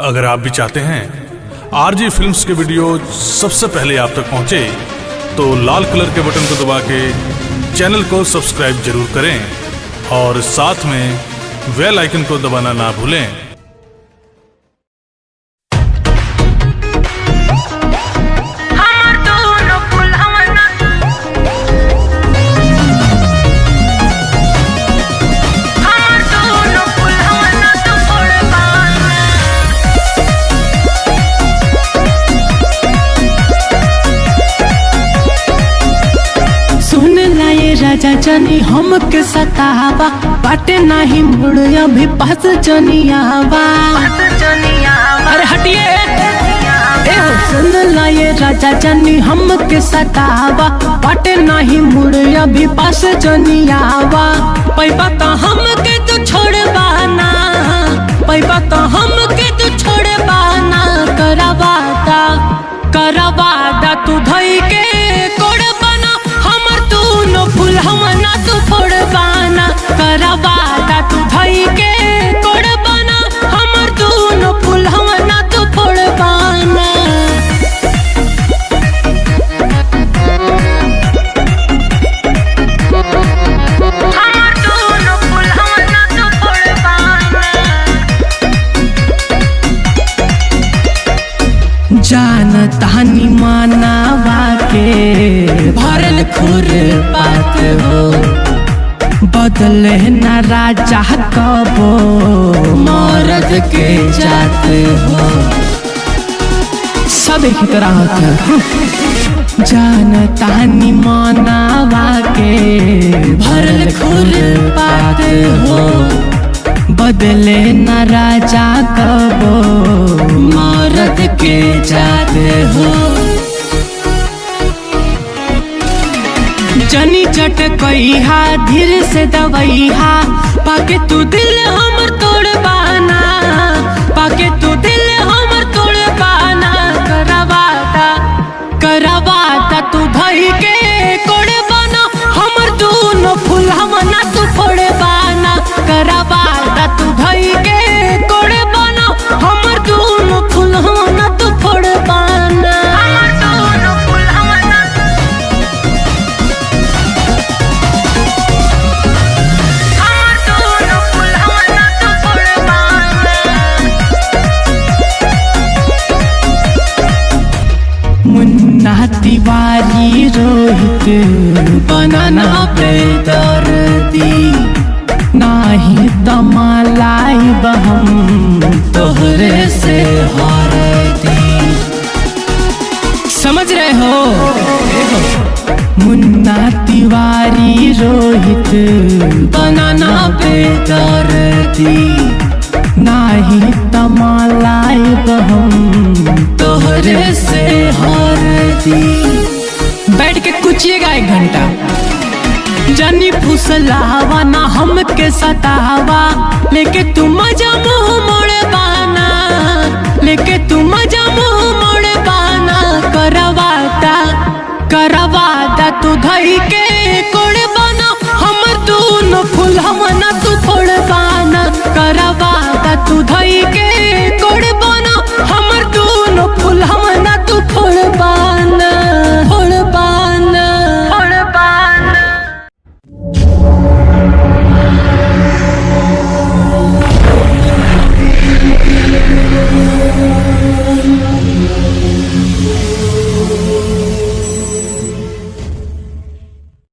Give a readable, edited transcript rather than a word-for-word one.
अगर आप भी चाहते हैं आरजी फिल्म्स के वीडियो सबसे पहले आप तक पहुंचे तो लाल कलर के बटन को दबा के चैनल को सब्सक्राइब जरूर करें और साथ में बेल आइकन को दबाना ना भूलें। राजा जनी हमके सतावा बाटे नहीं मुड़ अभी पास जनियावा। अरे हटिए सुन ला ये राजा जनी हमके सतावा बाटे नहीं मुड़ अभी पास जनियावा। पैबा तो हमके तो छोड़बाना, पैबा तो हमके तो छोड़बाना। करवादा तू धई के कोड़बाना हमर तू नो फूल हमना तू फोड़बाना। करवादा तू धई के कोड़बाना हमर तू नो फूल हमना तू फोड़बाना। जानतानी मानावा के भरल खुर बात हो, बदले न राजा कबो मर्द के जात हो। सब एक तरह होता। जानतानी मानावा के भरल खुर बात हो, बदले न राजा कबो मर्द के जाते हो। जनी चटकइहा धीरे से दवइहा पाके तू दिल हमर तोड़बाना, पाके तू दिल हमर तोड़बाना। करवादा तू धई के कोड़बाना हमर दूनो फूल हमना तू फोड़बाना। करवादा तू धई के कोड़बाना हमर दूनो फूल हमना तू फोड़बाना। मुन्ना तिवारी रोहित बनाना बेदर्दी नाही तमालाई बहम तोहरे से हारदी। समझ रहे हो? मुन्ना तिवारी रोहित बनाना बेदर्दी नाही तमालाई बहम तोहरे से हारदी। बैठ के कुचिएगा 1 घंटा। जनी फुसलावा ना हमके सतावा लेके तू मजा मुँह मोड़बाना।